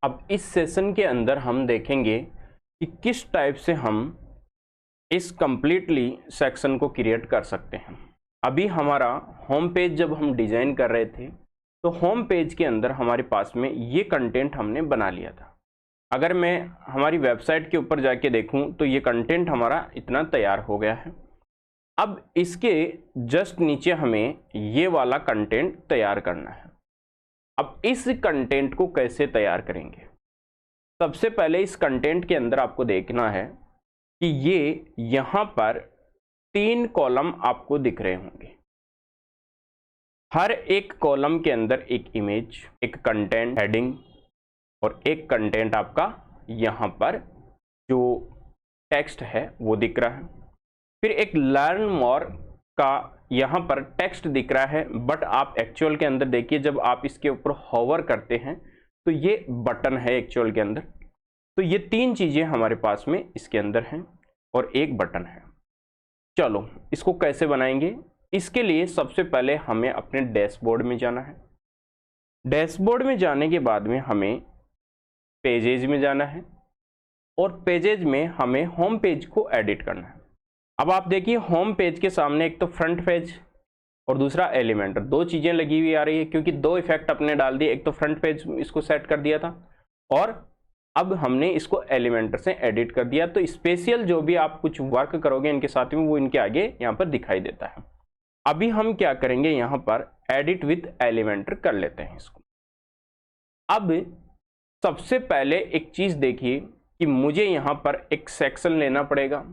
अब इस सेशन के अंदर हम देखेंगे कि किस टाइप से हम इस कंप्लीटली सेक्शन को क्रिएट कर सकते हैं। अभी हमारा होम पेज जब हम डिजाइन कर रहे थे तो होम पेज के अंदर हमारे पास में ये कंटेंट हमने बना लिया था। अगर मैं हमारी वेबसाइट के ऊपर जाके देखूं तो ये कंटेंट हमारा इतना तैयार हो गया है। अब इसके जस्ट नीचे हमें ये वाला कंटेंट तैयार करना है। अब इस कंटेंट को कैसे तैयार करेंगे? सबसे पहले इस कंटेंट के अंदर आपको देखना है कि ये यहां पर 3 कॉलम आपको दिख रहे होंगे। हर एक कॉलम के अंदर एक इमेज, एक कंटेंट हेडिंग और एक कंटेंट आपका यहां पर जो टेक्स्ट है वो दिख रहा है। फिर एक लर्न मोर का यहां पर टेक्स्ट दिख रहा है, बट आप एक्चुअल के अंदर देखिए जब आप इसके ऊपर होवर करते हैं तो ये बटन है एक्चुअल के अंदर। तो ये 3 चीजें हमारे पास में इसके अंदर हैं और एक बटन है। चलो इसको कैसे बनाएंगे? इसके लिए सबसे पहले हमें अपने डैशबोर्ड में जाना है। डैशबोर्ड में जाने के बाद में हमें पेजेज में जाना है और पेजेज में हमें होम पेज को एडिट करना है। अब आप देखिए होम पेज के सामने एक तो फ्रंट पेज और दूसरा एलिमेंटर, 2 चीजें लगी हुई आ रही है क्योंकि 2 इफेक्ट अपने डाल दिए। एक तो फ्रंट पेज इसको सेट कर दिया था और अब हमने इसको एलिमेंटर से एडिट कर दिया। तो स्पेशल जो भी आप कुछ वर्क करोगे इनके साथ में वो इनके आगे यहाँ पर दिखाई देता है। अभी हम क्या करेंगे, यहाँ पर एडिट विथ एलिमेंटर कर लेते हैं इसको। अब सबसे पहले एक चीज देखिए कि मुझे यहाँ पर एक सेक्शन लेना पड़ेगा।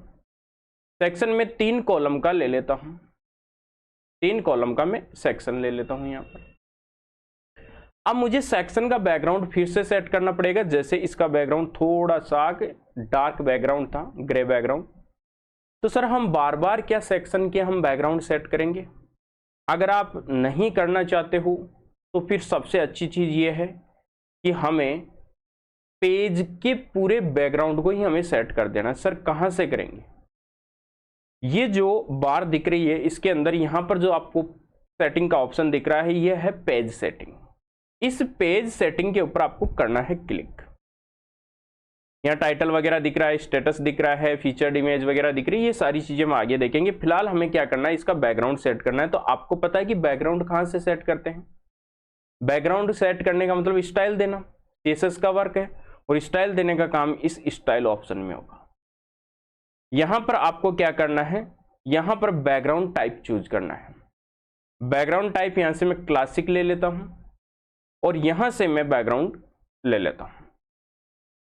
सेक्शन में 3 कॉलम का ले लेता हूं, 3 कॉलम का मैं सेक्शन ले लेता हूं यहाँ पर। अब मुझे सेक्शन का बैकग्राउंड फिर से सेट करना पड़ेगा। जैसे इसका बैकग्राउंड थोड़ा सा डार्क बैकग्राउंड था, ग्रे बैकग्राउंड, तो सर हम बार बार क्या सेक्शन के हम बैकग्राउंड सेट करेंगे? अगर आप नहीं करना चाहते हो तो फिर सबसे अच्छी चीज ये है कि हमें पेज के पूरे बैकग्राउंड को ही हमें सेट कर देना। सर कहां से करेंगे? ये जो बार दिख रही है इसके अंदर यहां पर जो आपको सेटिंग का ऑप्शन दिख रहा है ये है पेज सेटिंग। इस पेज सेटिंग के ऊपर आपको करना है क्लिक। यहाँ टाइटल वगैरह दिख रहा है, स्टेटस दिख रहा है, फीचर्ड इमेज वगैरह दिख रही है, ये सारी चीजें हम आगे देखेंगे। फिलहाल हमें क्या करना है, इसका बैकग्राउंड सेट करना है। तो आपको पता है कि बैकग्राउंड कहां से सेट करते हैं? बैकग्राउंड सेट करने का मतलब स्टाइल देना, सीएसएस का वर्क है और स्टाइल देने का काम इस स्टाइल ऑप्शन में होगा। यहां पर आपको क्या करना है, यहां पर बैकग्राउंड टाइप चूज करना है। बैकग्राउंड टाइप यहां से मैं क्लासिक ले लेता हूं और यहां से मैं बैकग्राउंड ले लेता हूं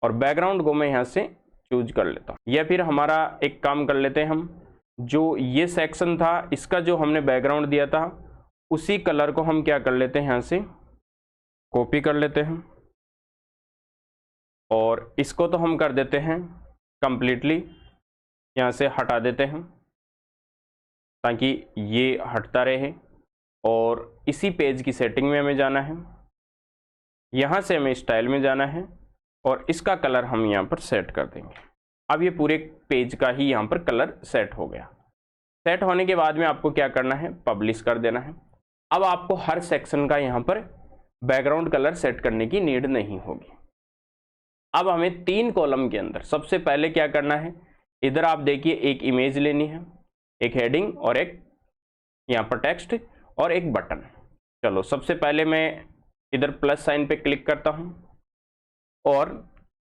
और बैकग्राउंड को मैं यहां से चूज कर लेता हूं। या फिर हमारा एक काम कर लेते हैं, हम जो ये सेक्शन था इसका जो हमने बैकग्राउंड दिया था उसी कलर को हम क्या कर लेते हैं, यहां से कॉपी कर लेते हैं और इसको तो हम कर देते हैं कंप्लीटली यहाँ से हटा देते हैं ताकि ये हटता रहे। और इसी पेज की सेटिंग में हमें जाना है, यहाँ से हमें स्टाइल में जाना है और इसका कलर हम यहाँ पर सेट कर देंगे। अब ये पूरे पेज का ही यहाँ पर कलर सेट हो गया। सेट होने के बाद में आपको क्या करना है, पब्लिश कर देना है। अब आपको हर सेक्शन का यहाँ पर बैकग्राउंड कलर सेट करने की नीड नहीं होगी। अब हमें 3 कॉलम के अंदर सबसे पहले क्या करना है, इधर आप देखिए एक इमेज लेनी है, एक हेडिंग और एक यहाँ पर टेक्स्ट और एक बटन। चलो सबसे पहले मैं इधर प्लस साइन पे क्लिक करता हूँ और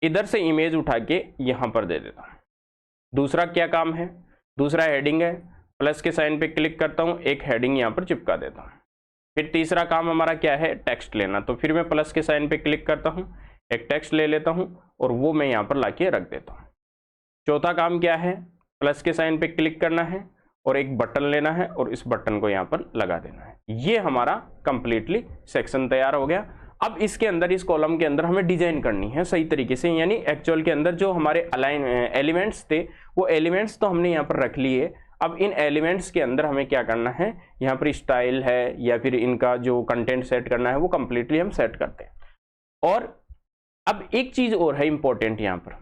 इधर से इमेज उठा के यहाँ पर दे देता हूँ। दूसरा क्या काम है, दूसरा हेडिंग है, प्लस के साइन पे क्लिक करता हूँ, एक हेडिंग यहाँ पर चिपका देता हूँ। फिर तीसरा काम हमारा क्या है, टेक्स्ट लेना। तो फिर मैं प्लस के साइन पे क्लिक करता हूँ, एक टेक्स्ट ले लेता हूँ और वो मैं यहाँ पर लाके रख देता हूँ। चौथा काम क्या है, प्लस के साइन पे क्लिक करना है और एक बटन लेना है और इस बटन को यहाँ पर लगा देना है। ये हमारा कंप्लीटली सेक्शन तैयार हो गया। अब इसके अंदर, इस कॉलम के अंदर हमें डिजाइन करनी है सही तरीके से, यानी एक्चुअल के अंदर जो हमारे अलाइन एलिमेंट्स थे वो एलिमेंट्स तो हमने यहाँ पर रख लिए। अब इन एलिमेंट्स के अंदर हमें क्या करना है, यहाँ पर स्टाइल है या फिर इनका जो कंटेंट सेट करना है वो कंप्लीटली हम सेट करते हैं। और अब एक चीज और है इंपॉर्टेंट यहाँ पर,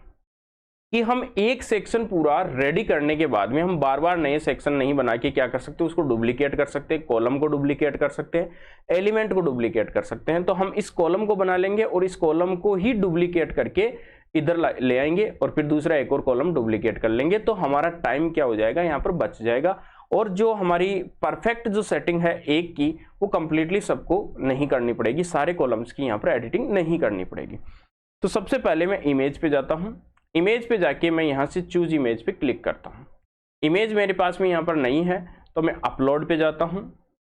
कि हम एक सेक्शन पूरा रेडी करने के बाद में हम बार बार नए सेक्शन नहीं बना के क्या कर सकते, उसको डुप्लीकेट कर सकते हैं, कॉलम को डुप्लीकेट कर सकते हैं, एलिमेंट को डुप्लीकेट कर सकते हैं। तो हम इस कॉलम को बना लेंगे और इस कॉलम को ही डुप्लीकेट करके इधर ले आएंगे और फिर दूसरा एक और कॉलम डुप्लीकेट कर लेंगे। तो हमारा टाइम क्या हो जाएगा, यहाँ पर बच जाएगा और जो हमारी परफेक्ट जो सेटिंग है एक की, वो कंप्लीटली सबको नहीं करनी पड़ेगी, सारे कॉलम्स की यहाँ पर एडिटिंग नहीं करनी पड़ेगी। तो सबसे पहले मैं इमेज पे जाता हूँ। इमेज पे जाके मैं यहाँ से चूज इमेज पे क्लिक करता हूँ। इमेज मेरे पास में यहाँ पर नहीं है तो मैं अपलोड पे जाता हूँ,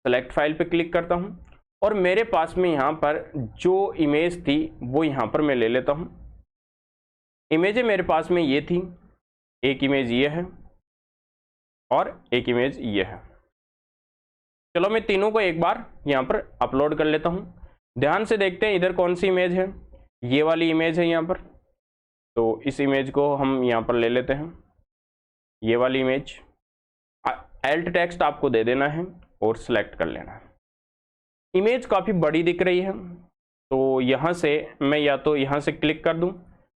सेलेक्ट फाइल पे क्लिक करता हूँ और मेरे पास में यहाँ पर जो इमेज थी वो यहाँ पर मैं ले लेता हूँ। इमेजें मेरे पास में ये थी, एक इमेज ये है और एक इमेज ये है। चलो मैं तीनों को एक बार यहाँ पर अपलोड कर लेता हूँ। ध्यान से देखते हैं इधर कौन सी इमेज है, ये वाली इमेज है यहाँ पर। तो इस इमेज को हम यहाँ पर ले लेते हैं, ये वाली इमेज। एल्ट टेक्स्ट आपको दे देना है और सिलेक्ट कर लेना है। इमेज काफ़ी बड़ी दिख रही है तो यहाँ से मैं या तो यहाँ से क्लिक कर दूँ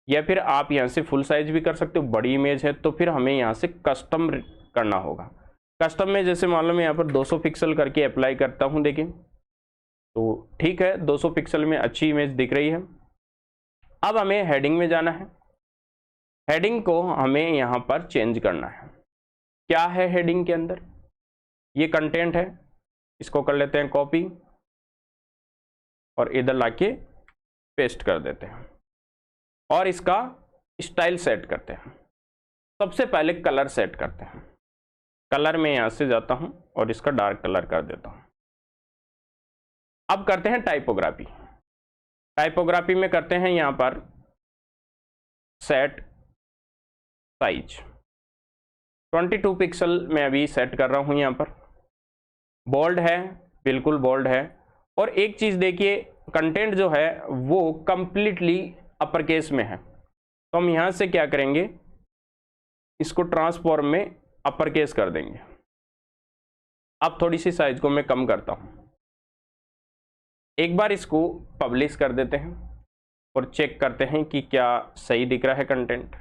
या फिर आप यहाँ से फुल साइज भी कर सकते हो। बड़ी इमेज है तो फिर हमें यहाँ से कस्टम करना होगा। कस्टम में जैसे मान लो मैं यहाँ पर 200 पिक्सल करके अप्लाई करता हूँ, देखिए तो ठीक है 200 पिक्सल में अच्छी इमेज दिख रही है। अब हमें हेडिंग में जाना है। हेडिंग को हमें यहाँ पर चेंज करना है। क्या है हेडिंग के अंदर, ये कंटेंट है, इसको कर लेते हैं कॉपी और इधर लाके पेस्ट कर देते हैं और इसका स्टाइल सेट करते हैं। सबसे पहले कलर सेट करते हैं। कलर में यहां से जाता हूं और इसका डार्क कलर कर देता हूं। अब करते हैं टाइपोग्राफी। टाइपोग्राफी में करते हैं यहां पर सेट साइज 22 पिक्सल में अभी सेट कर रहा हूं। यहां पर बोल्ड है, बिल्कुल बोल्ड है। और एक चीज देखिए, कंटेंट जो है वो कंप्लीटली अपर केस में है तो हम यहां से क्या करेंगे, इसको ट्रांसफॉर्म में अपर केस कर देंगे। अब थोड़ी सी साइज को मैं कम करता हूं। एक बार इसको पब्लिश कर देते हैं और चेक करते हैं कि क्या सही दिख रहा है कंटेंट।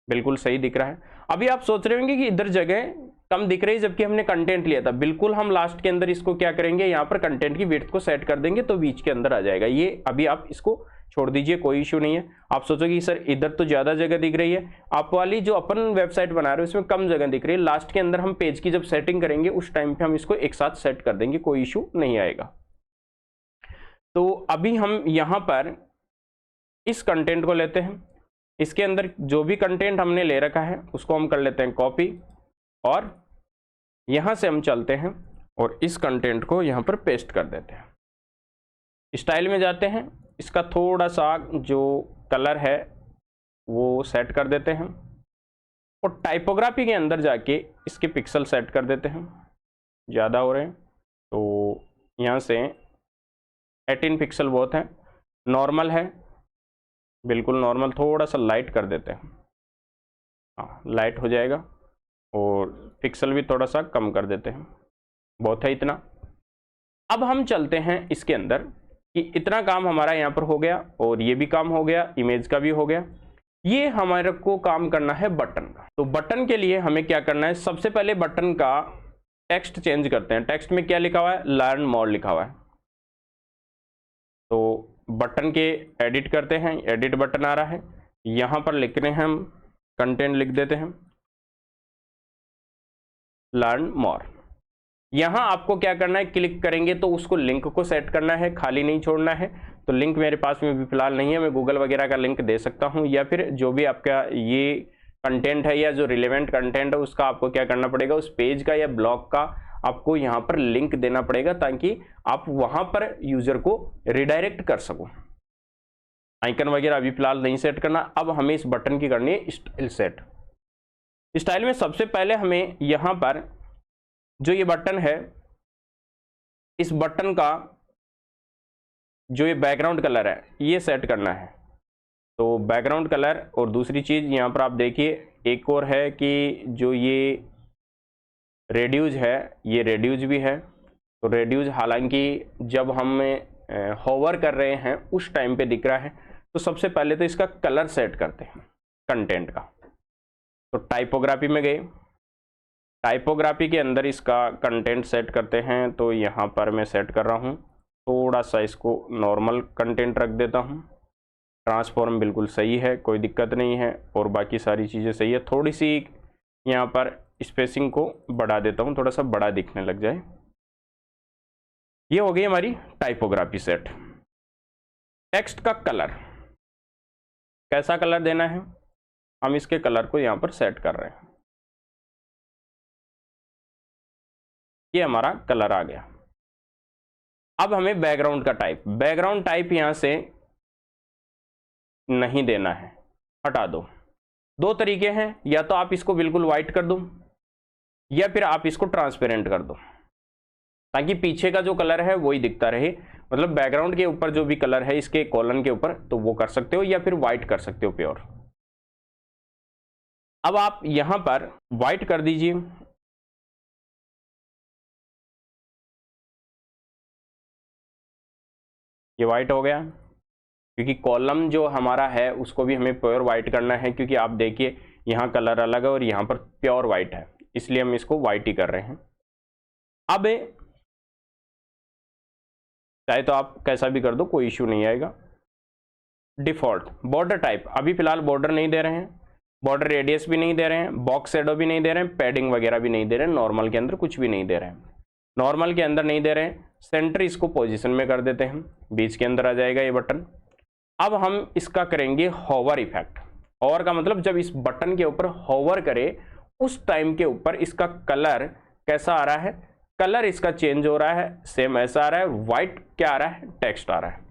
बिल्कुल सही दिख रहा है। अभी आप सोच रहे होंगे कि इधर जगह कम दिख रही है जबकि हमने कंटेंट लिया था। बिल्कुल हम लास्ट के अंदर इसको क्या करेंगे, यहाँ पर कंटेंट की विड्थ को सेट कर देंगे तो बीच के अंदर आ जाएगा। ये अभी आप इसको छोड़ दीजिए, कोई इश्यू नहीं है। आप सोचोगे सर इधर तो ज़्यादा जगह दिख रही है, आप वाली जो अपन वेबसाइट बना रहे हो इसमें कम जगह दिख रही है। लास्ट के अंदर हम पेज की जब सेटिंग करेंगे उस टाइम पे हम इसको एक साथ सेट कर देंगे, कोई इश्यू नहीं आएगा। तो अभी हम यहाँ पर इस कंटेंट को लेते हैं। इसके अंदर जो भी कंटेंट हमने ले रखा है उसको हम कर लेते हैं कॉपी और यहाँ से हम चलते हैं और इस कंटेंट को यहाँ पर पेस्ट कर देते हैं। स्टाइल में जाते हैं, इसका थोड़ा सा जो कलर है वो सेट कर देते हैं और टाइपोग्राफी के अंदर जाके इसके पिक्सल सेट कर देते हैं। ज़्यादा हो रहे हैं तो यहाँ से 18 पिक्सल बहुत है। नॉर्मल है, बिल्कुल नॉर्मल, थोड़ा सा लाइट कर देते हैं। हाँ लाइट हो जाएगा और पिक्सल भी थोड़ा सा कम कर देते हैं, बहुत है इतना। अब हम चलते हैं इसके अंदर कि इतना काम हमारा यहाँ पर हो गया और ये भी काम हो गया, इमेज का भी हो गया। ये हमारे को काम करना है बटन का। तो बटन के लिए हमें क्या करना है, सबसे पहले बटन का टेक्स्ट चेंज करते हैं। टेक्स्ट में क्या लिखा हुआ है, लर्न मोर लिखा हुआ है। तो बटन के एडिट करते हैं, एडिट बटन आ रहा है, यहाँ पर लिख रहे हैं हम कंटेंट लिख देते हैं लर्न मोर। यहाँ आपको क्या करना है, क्लिक करेंगे तो उसको लिंक को सेट करना है, खाली नहीं छोड़ना है। तो लिंक मेरे पास में भी फिलहाल नहीं है, मैं गूगल वगैरह का लिंक दे सकता हूँ या फिर जो भी आपका ये कंटेंट है या जो रिलेवेंट कंटेंट है उसका आपको क्या करना पड़ेगा, उस पेज का या ब्लॉग का आपको यहाँ पर लिंक देना पड़ेगा ताकि आप वहाँ पर यूजर को रिडायरेक्ट कर सको। आइकन वगैरह अभी फिलहाल नहीं सेट करना। अब हमें इस बटन की करनी है स्टाइल सेट। स्टाइल में सबसे पहले हमें यहाँ पर जो ये बटन है, इस बटन का जो ये बैकग्राउंड कलर है ये सेट करना है। तो बैकग्राउंड कलर और दूसरी चीज़ यहाँ पर आप देखिए एक और है कि जो ये रेड्यूज है, ये रेड्यूज भी है। तो रेड्यूज हालांकि जब हम होवर कर रहे हैं उस टाइम पे दिख रहा है। तो सबसे पहले तो इसका कलर सेट करते हैं। कंटेंट का। तो टाइपोग्राफी में गए, टाइपोग्राफी के अंदर इसका कंटेंट सेट करते हैं। तो यहाँ पर मैं सेट कर रहा हूँ, थोड़ा सा इसको नॉर्मल कंटेंट रख देता हूँ। ट्रांसफॉर्म बिल्कुल सही है, कोई दिक्कत नहीं है, और बाकी सारी चीज़ें सही है। थोड़ी सी यहाँ पर स्पेसिंग को बढ़ा देता हूँ, थोड़ा सा बड़ा दिखने लग जाए। ये हो गई हमारी टाइपोग्राफी सेट। टेक्स्ट का कलर, कैसा कलर देना है, हम इसके कलर को यहाँ पर सेट कर रहे हैं। ये हमारा कलर आ गया। अब हमें बैकग्राउंड का टाइप, बैकग्राउंड टाइप यहां से नहीं देना है, हटा दो। दो तरीके हैं, या तो आप इसको बिल्कुल व्हाइट कर दो या फिर आप इसको ट्रांसपेरेंट कर दो, ताकि पीछे का जो कलर है वही दिखता रहे। मतलब बैकग्राउंड के ऊपर जो भी कलर है इसके कॉलन के ऊपर, तो वो कर सकते हो, या फिर व्हाइट कर सकते हो प्योर। अब आप यहां पर व्हाइट कर दीजिए। ये व्हाइट हो गया, क्योंकि कॉलम जो हमारा है उसको भी हमें प्योर व्हाइट करना है, क्योंकि आप देखिए यहाँ कलर अलग है और यहाँ पर प्योर व्हाइट है, इसलिए हम इसको व्हाइट ही कर रहे हैं। अब चाहे तो आप कैसा भी कर दो, कोई इश्यू नहीं आएगा। डिफॉल्ट बॉर्डर टाइप, अभी फिलहाल बॉर्डर नहीं दे रहे हैं, बॉर्डर रेडियस भी नहीं दे रहे हैं, बॉक्स शेडो भी नहीं दे रहे हैं, पैडिंग वगैरह भी नहीं दे रहे हैं, नॉर्मल के अंदर कुछ भी नहीं दे रहे हैं, नॉर्मल के अंदर नहीं दे रहे हैं। सेंटर इसको पोजीशन में कर देते हैं, बीच के अंदर आ जाएगा ये बटन। अब हम इसका करेंगे होवर इफेक्ट। होवर का मतलब जब इस बटन के ऊपर होवर करे उस टाइम के ऊपर इसका कलर कैसा आ रहा है, कलर इसका चेंज हो रहा है, सेम ऐसा आ रहा है, व्हाइट क्या आ रहा है, टेक्स्ट आ रहा है।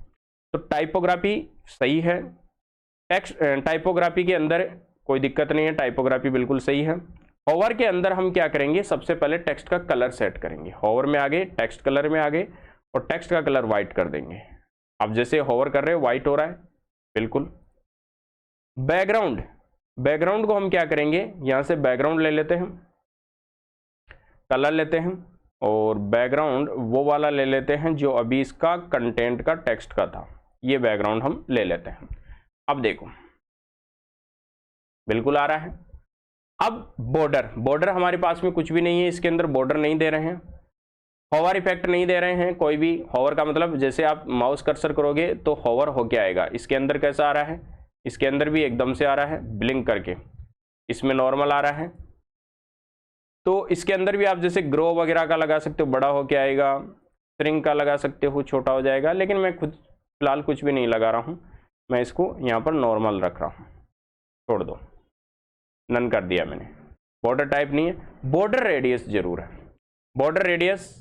तो टाइपोग्राफी सही है, टेक्स्ट टाइपोग्राफी के अंदर कोई दिक्कत नहीं है, टाइपोग्राफी बिल्कुल सही है। होवर के अंदर हम क्या करेंगे, सबसे पहले टेक्स्ट का कलर सेट करेंगे। होवर में आ गए, टेक्स्ट कलर में आ गए, और टेक्स्ट का कलर व्हाइट कर देंगे। अब जैसे होवर कर रहे हो व्हाइट हो रहा है बिल्कुल। बैकग्राउंड, बैकग्राउंड को हम क्या करेंगे, यहां से बैकग्राउंड ले लेते हैं, कलर लेते हैं, और बैकग्राउंड वो वाला ले लेते हैं जो अभी इसका कंटेंट का टेक्स्ट का था, ये बैकग्राउंड हम ले लेते हैं। अब देखो बिल्कुल आ रहा है। अब बॉर्डर, बॉर्डर हमारे पास में कुछ भी नहीं है, इसके अंदर बॉर्डर नहीं दे रहे हैं, होवर इफेक्ट नहीं दे रहे हैं कोई भी। होवर का मतलब जैसे आप माउस कर्सर करोगे तो होवर होके आएगा। इसके अंदर कैसा आ रहा है, इसके अंदर भी एकदम से आ रहा है ब्लिंक करके, इसमें नॉर्मल आ रहा है। तो इसके अंदर भी आप जैसे ग्रो वगैरह का लगा सकते हो, बड़ा होके आएगा, श्रिंक का लगा सकते हो, छोटा हो जाएगा, लेकिन मैं खुद फिलहाल कुछ भी नहीं लगा रहा हूँ, मैं इसको यहाँ पर नॉर्मल रख रहा हूँ, छोड़ दो, नन कर दिया मैंने। बॉर्डर टाइप नहीं है, बॉर्डर रेडियस जरूर है, बॉर्डर रेडियस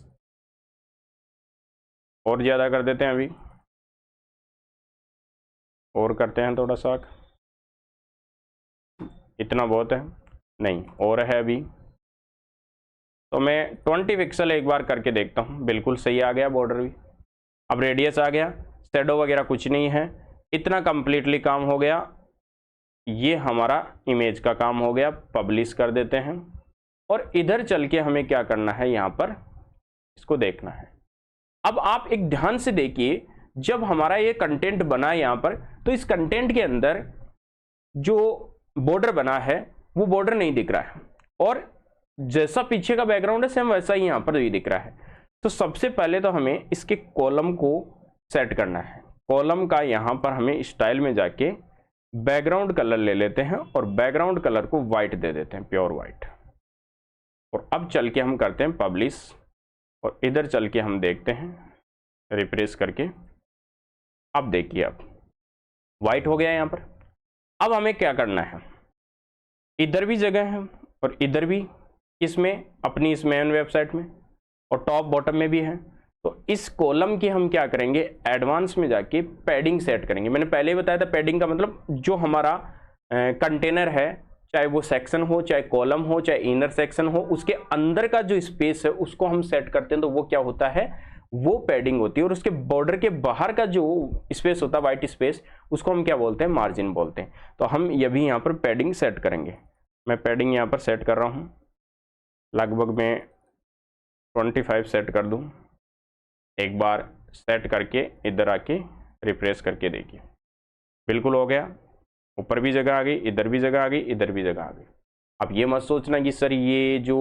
और ज्यादा कर देते हैं, अभी और करते हैं थोड़ा सा, इतना बहुत है नहीं, और है अभी, तो मैं 20 पिक्सल एक बार करके देखता हूँ, बिल्कुल सही आ गया बॉर्डर भी। अब रेडियस आ गया, शैडो वगैरह कुछ नहीं है, इतना कंप्लीटली काम हो गया। ये हमारा इमेज का काम हो गया, पब्लिश कर देते हैं। और इधर चल के हमें क्या करना है, यहाँ पर इसको देखना है। अब आप एक ध्यान से देखिए, जब हमारा ये कंटेंट बना यहाँ पर, तो इस कंटेंट के अंदर जो बॉर्डर बना है वो बॉर्डर नहीं दिख रहा है, और जैसा पीछे का बैकग्राउंड है सेम वैसा ही यहाँ पर भी दिख रहा है। तो सबसे पहले तो हमें इसके कॉलम को सेट करना है। कॉलम का यहाँ पर हमें स्टाइल में जाके बैकग्राउंड कलर ले लेते हैं, और बैकग्राउंड कलर को व्हाइट दे देते हैं, प्योर व्हाइट। और अब चल के हम करते हैं पब्लिश, और इधर चल के हम देखते हैं रिफ्रेश करके। अब देखिए, अब व्हाइट हो गया यहाँ पर। अब हमें क्या करना है, इधर भी जगह है और इधर भी, इसमें अपनी इस मेन वेबसाइट में, और टॉप बॉटम में भी है। तो इस कॉलम की हम क्या करेंगे, एडवांस में जाके पैडिंग सेट करेंगे। मैंने पहले ही बताया था, पैडिंग का मतलब जो हमारा कंटेनर है, चाहे वो सेक्शन हो, चाहे कॉलम हो, चाहे इनर सेक्शन हो, उसके अंदर का जो स्पेस है उसको हम सेट करते हैं, तो वो क्या होता है, वो पैडिंग होती है। और उसके बॉर्डर के बाहर का जो स्पेस होता है, व्हाइट स्पेस, उसको हम क्या बोलते हैं, मार्जिन बोलते हैं। तो हम ये भी यहाँ पर पैडिंग सेट करेंगे। मैं पैडिंग यहाँ पर सेट कर रहा हूँ, लगभग मैं 25 सेट कर दूँ। एक बार सेट करके इधर आके रिफ्रेश करके देखिए, बिल्कुल हो गया, ऊपर भी जगह आ गई, इधर भी जगह आ गई, इधर भी जगह आ गई। अब ये मत सोचना कि सर ये जो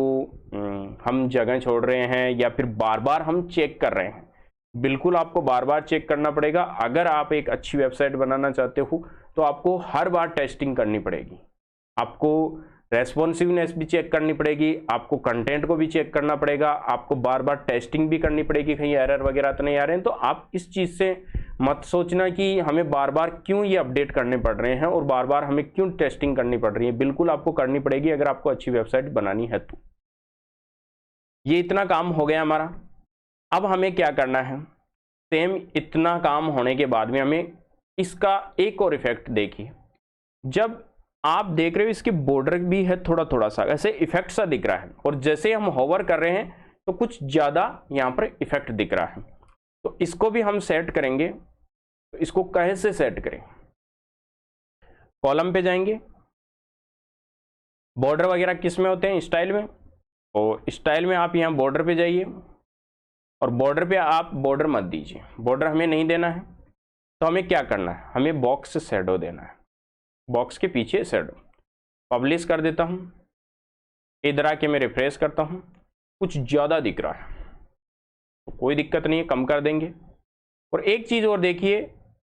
हम जगह छोड़ रहे हैं या फिर बार बार हम चेक कर रहे हैं, बिल्कुल आपको बार बार चेक करना पड़ेगा। अगर आप एक अच्छी वेबसाइट बनाना चाहते हो तो आपको हर बार टेस्टिंग करनी पड़ेगी, आपको रेस्पॉन्सिवनेस भी चेक करनी पड़ेगी, आपको कंटेंट को भी चेक करना पड़ेगा, आपको बार बार टेस्टिंग भी करनी पड़ेगी, कहीं एरर वगैरह तो नहीं आ रहे हैं। तो आप इस चीज़ से मत सोचना कि हमें बार बार क्यों ये अपडेट करने पड़ रहे हैं और बार बार हमें क्यों टेस्टिंग करनी पड़ रही है। बिल्कुल आपको करनी पड़ेगी अगर आपको अच्छी वेबसाइट बनानी है तो। ये इतना काम हो गया हमारा। अब हमें क्या करना है, सेम इतना काम होने के बाद में हमें इसका एक और इफेक्ट देखिए। जब आप देख रहे हो इसकी बॉर्डर भी है थोड़ा थोड़ा सा ऐसे इफेक्ट सा दिख रहा है, और जैसे हम होवर कर रहे हैं तो कुछ ज्यादा यहां पर इफेक्ट दिख रहा है। तो इसको भी हम सेट करेंगे। तो इसको कैसे सेट करें, कॉलम पे जाएंगे, बॉर्डर वगैरह किस में होते हैं, स्टाइल में, और स्टाइल में आप यहां बॉर्डर पे जाइए, और बॉर्डर पे आप बॉर्डर मत दीजिए, बॉर्डर हमें नहीं देना है। तो हमें क्या करना है, हमें बॉक्स से शैडो देना है, बॉक्स के पीछे शैडो। पब्लिश कर देता हूं, इधर आके मैं रिफ्रेश करता हूं, कुछ ज्यादा दिख रहा है तो कोई दिक्कत नहीं है, कम कर देंगे। और एक चीज और देखिए,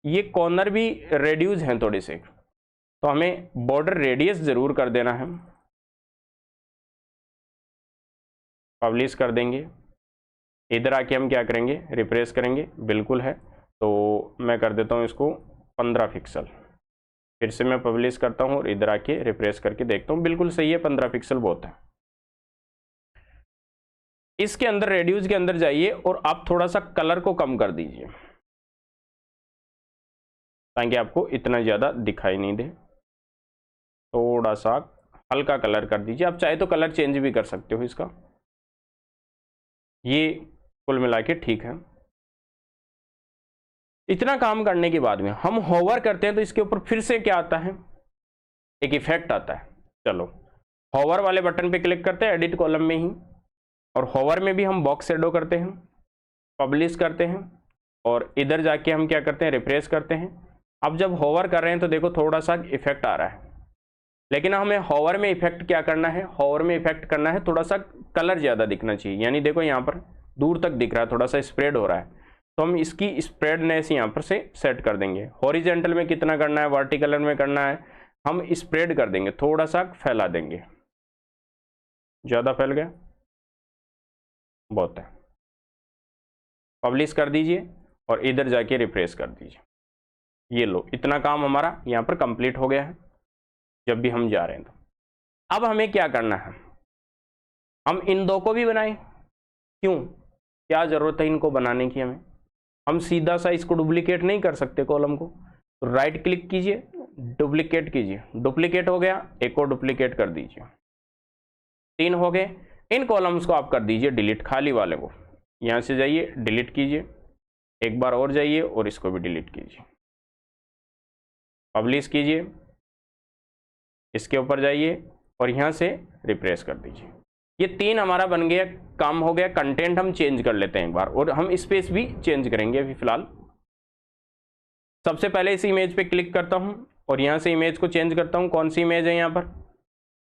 ये कॉर्नर भी रेड्यूस हैं थोड़े से, तो हमें बॉर्डर रेडियस जरूर कर देना है। पब्लिश कर देंगे, इधर आके हम क्या करेंगे, रिफ्रेश करेंगे, बिल्कुल है। तो मैं कर देता हूं इसको 15 पिक्सल। फिर से मैं पब्लिश करता हूं और इधर आके रिफ्रेश करके देखता हूं, बिल्कुल सही है, 15 पिक्सल बहुत है। इसके अंदर रेड्यूस के अंदर जाइए और आप थोड़ा सा कलर को कम कर दीजिए ताकि आपको इतना ज्यादा दिखाई नहीं दे। थोड़ा सा हल्का कलर कर दीजिए, आप चाहे तो कलर चेंज भी कर सकते हो इसका। ये कुल मिला के ठीक है। इतना काम करने के बाद में हम होवर करते हैं तो इसके ऊपर फिर से क्या आता है, एक इफेक्ट आता है। चलो होवर वाले बटन पे क्लिक करते हैं एडिट कॉलम में ही, और होवर में भी हम बॉक्स शैडो करते हैं, पब्लिश करते हैं, और इधर जाके हम क्या करते हैं, रिफ्रेश करते हैं। अब जब होवर कर रहे हैं तो देखो थोड़ा सा इफेक्ट आ रहा है, लेकिन हमें होवर में इफेक्ट क्या करना है, होवर में इफेक्ट करना है थोड़ा सा कलर ज्यादा दिखना चाहिए। यानी देखो यहाँ पर दूर तक दिख रहा है, थोड़ा सा स्प्रेड हो रहा है, तो हम इसकी स्प्रेडनेस यहाँ पर से सेट कर देंगे। हॉरिजेंटल में कितना करना है, वर्टिकल में करना है, हम स्प्रेड कर देंगे, थोड़ा सा फैला देंगे। ज्यादा फैल गया, बहुत है। पब्लिश कर दीजिए और इधर जाके रिफ्रेश कर दीजिए। ये लो, इतना काम हमारा यहाँ पर कंप्लीट हो गया है। जब भी हम जा रहे हैं तो अब हमें क्या करना है, हम इन दो को भी बनाएं। क्यों, क्या जरूरत है इनको बनाने की हमें, हम सीधा सा इसको डुप्लीकेट नहीं कर सकते कॉलम को। तो राइट क्लिक कीजिए, डुप्लीकेट कीजिए, डुप्लीकेट हो गया, एक और डुप्लीकेट कर दीजिए, 3 हो गए। इन कॉलम्स को आप कर दीजिए डिलीट, खाली वाले को यहां से जाइए डिलीट कीजिए, एक बार और जाइए और इसको भी डिलीट कीजिए, पब्लिश कीजिए, इसके ऊपर जाइए और यहां से रिफ्रेश कर दीजिए। ये 3 हमारा बन गया, काम हो गया। कंटेंट हम चेंज कर लेते हैं एक बार, और हम स्पेस भी चेंज करेंगे अभी फिलहाल। सबसे पहले इस इमेज पे क्लिक करता हूं और यहां से इमेज को चेंज करता हूं। कौन सी इमेज है यहाँ पर,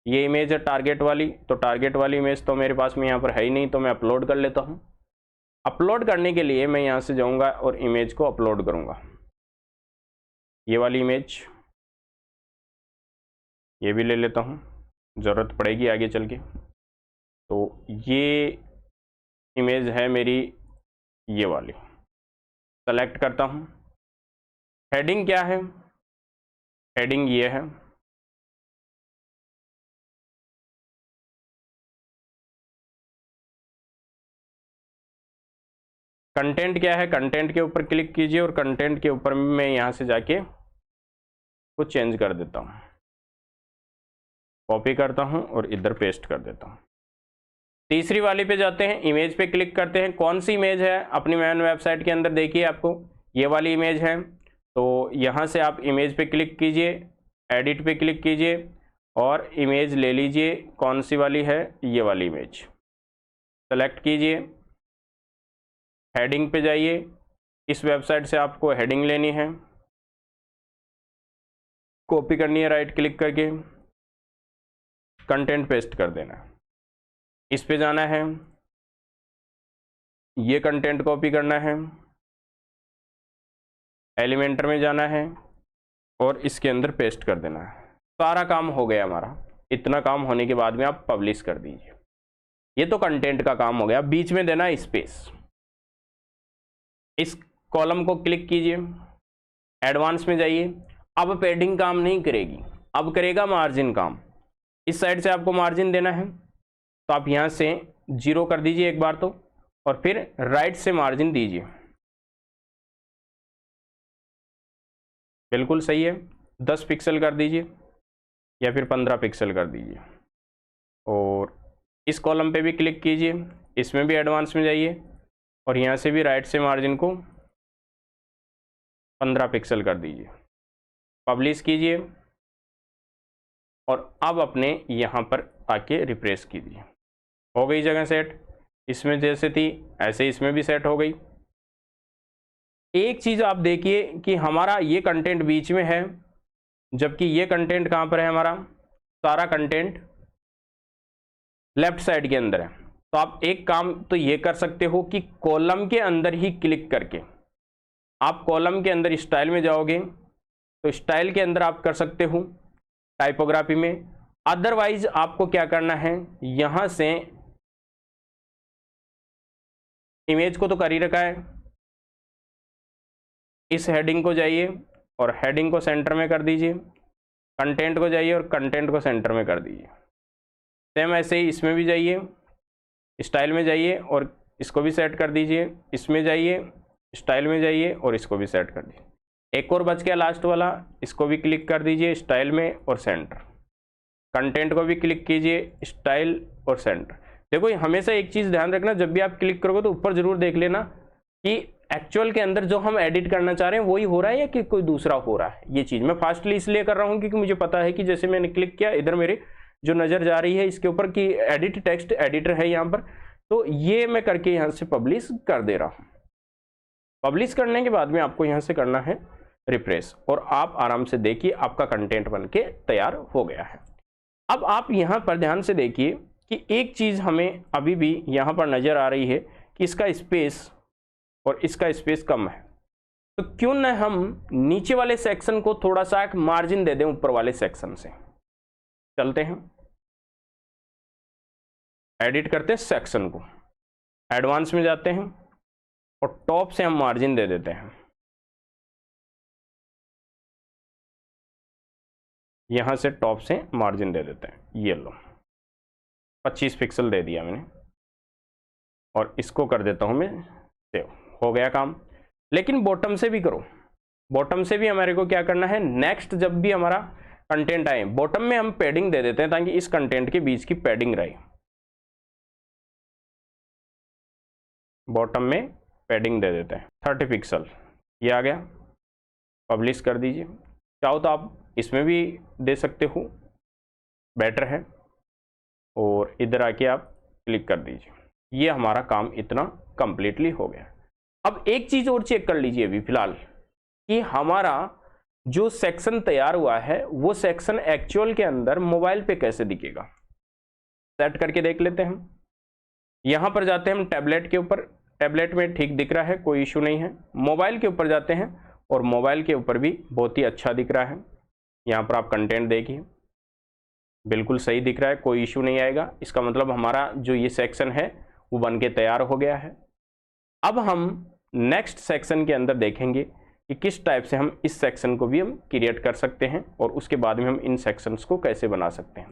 ये इमेज है टारगेट वाली, तो टारगेट वाली इमेज तो मेरे पास में यहाँ पर है ही नहीं, तो मैं अपलोड कर लेता हूँ। अपलोड करने के लिए मैं यहाँ से जाऊँगा और इमेज को अपलोड करूँगा। ये वाली इमेज, ये भी ले लेता हूँ, ज़रूरत पड़ेगी आगे चल के। तो ये इमेज है मेरी, ये वाली, सेलेक्ट करता हूँ। हेडिंग क्या है, हेडिंग ये है, कंटेंट क्या है, कंटेंट के ऊपर क्लिक कीजिए और कंटेंट के ऊपर मैं यहाँ से जाके कुछ चेंज कर देता हूँ, कॉपी करता हूँ और इधर पेस्ट कर देता हूँ। तीसरी वाली पे जाते हैं, इमेज पे क्लिक करते हैं। कौन सी इमेज है, अपनी मेन वेबसाइट के अंदर देखिए आपको ये वाली इमेज है, तो यहाँ से आप इमेज पे क्लिक कीजिए, एडिट पे क्लिक कीजिए और इमेज ले लीजिए। कौन सी वाली है, ये वाली इमेज सेलेक्ट कीजिए, हेडिंग पे जाइए, इस वेबसाइट से आपको हेडिंग लेनी है, कॉपी करनी है, राइट क्लिक करके कंटेंट पेस्ट कर देना है। इस पे जाना है, ये कंटेंट कॉपी करना है, एलिमेंटर में जाना है और इसके अंदर पेस्ट कर देना है। सारा काम हो गया हमारा। इतना काम होने के बाद में आप पब्लिश कर दीजिए। ये तो कंटेंट का काम हो गया। बीच में देना स्पेस। इस कॉलम को क्लिक कीजिए, एडवांस में जाइए। अब पैडिंग काम नहीं करेगी, अब करेगा मार्जिन काम। इस साइड से आपको मार्जिन देना है, तो आप यहां से 0 कर दीजिए एक बार तो, और फिर राइट से मार्जिन दीजिए। बिल्कुल सही है। 10 पिक्सल कर दीजिए या फिर 15 पिक्सल कर दीजिए। और इस कॉलम पे भी क्लिक कीजिए, इसमें भी एडवांस में जाइए और यहाँ से भी राइट से मार्जिन को 15 पिक्सल कर दीजिए। पब्लिश कीजिए और अब अपने यहाँ पर आके रिफ्रेश कीजिए। हो गई जगह सेट। इसमें जैसे थी ऐसे इसमें भी सेट हो गई। एक चीज़ आप देखिए कि हमारा ये कंटेंट बीच में है, जबकि ये कंटेंट कहाँ पर है, हमारा सारा कंटेंट लेफ्ट साइड के अंदर है। तो आप एक काम तो ये कर सकते हो कि कॉलम के अंदर ही क्लिक करके आप कॉलम के अंदर स्टाइल में जाओगे, तो स्टाइल के अंदर आप कर सकते हो टाइपोग्राफी में। अदरवाइज आपको क्या करना है, यहां से इमेज को तो कर ही रखा है, इस हेडिंग को जाइए और हेडिंग को सेंटर में कर दीजिए। कंटेंट को जाइए और कंटेंट को सेंटर में कर दीजिए। सेम ऐसे ही इसमें भी जाइए, स्टाइल में जाइए और इसको भी सेट कर दीजिए। इसमें जाइए, स्टाइल में जाइए और इसको भी सेट कर दीजिए। एक और बच गया लास्ट वाला, इसको भी क्लिक कर दीजिए स्टाइल में और सेंटर। कंटेंट को भी क्लिक कीजिए, स्टाइल और सेंटर। देखो हमेशा एक चीज़ ध्यान रखना, जब भी आप क्लिक करोगे तो ऊपर जरूर देख लेना कि एक्चुअल के अंदर जो हम एडिट करना चाह रहे हैं वही हो रहा है या कि कोई दूसरा हो रहा है। ये चीज़ मैं फास्टली इसलिए कर रहा हूँ क्योंकि मुझे पता है कि जैसे मैंने क्लिक किया, इधर मेरे जो नज़र जा रही है इसके ऊपर कि एडिट टेक्स्ट एडिटर है यहाँ पर, तो ये मैं करके यहाँ से पब्लिश कर दे रहा हूँ। पब्लिश करने के बाद में आपको यहाँ से करना है रिफ्रेश और आप आराम से देखिए आपका कंटेंट बनके तैयार हो गया है। अब आप यहाँ पर ध्यान से देखिए कि एक चीज़ हमें अभी भी यहाँ पर नज़र आ रही है कि इसका स्पेस और इसका स्पेस कम है। तो क्यों न हम नीचे वाले सेक्शन को थोड़ा सा एक मार्जिन दे दें ऊपर वाले सेक्शन से। चलते हैं, एडिट करते हैं सेक्शन को, एडवांस में जाते हैं और टॉप से हम मार्जिन दे देते हैं। यहां से टॉप से मार्जिन दे देते हैं, ये लो 25 पिक्सल दे दिया मैंने और इसको कर देता हूं मैं सेव। हो गया काम। लेकिन बॉटम से भी करो, बॉटम से भी हमारे को क्या करना है, नेक्स्ट जब भी हमारा कंटेंट आए बॉटम में हम पैडिंग दे देते हैं ताकि इस कंटेंट के बीच की पैडिंग रहे। बॉटम में पैडिंग दे देते हैं 30 पिक्सल, ये आ गया। पब्लिश कर दीजिए। चाहो तो आप इसमें भी दे सकते हो, बेटर है। और इधर आके आप क्लिक कर दीजिए। ये हमारा काम इतना कंप्लीटली हो गया। अब एक चीज़ और चेक कर लीजिए अभी फिलहाल कि हमारा जो सेक्शन तैयार हुआ है वो सेक्शन एक्चुअल के अंदर मोबाइल पे कैसे दिखेगा। सेट करके देख लेते हैं। यहां पर जाते हैं हम टैबलेट के ऊपर, टैबलेट में ठीक दिख रहा है, कोई इशू नहीं है। मोबाइल के ऊपर जाते हैं और मोबाइल के ऊपर भी बहुत ही अच्छा दिख रहा है। यहाँ पर आप कंटेंट देखिए, बिल्कुल सही दिख रहा है, कोई इशू नहीं आएगा। इसका मतलब हमारा जो ये सेक्शन है वो बन के तैयार हो गया है। अब हम नेक्स्ट सेक्शन के अंदर देखेंगे कि किस टाइप से हम इस सेक्शन को भी हम क्रिएट कर सकते हैं और उसके बाद में हम इन सेक्शंस को कैसे बना सकते हैं।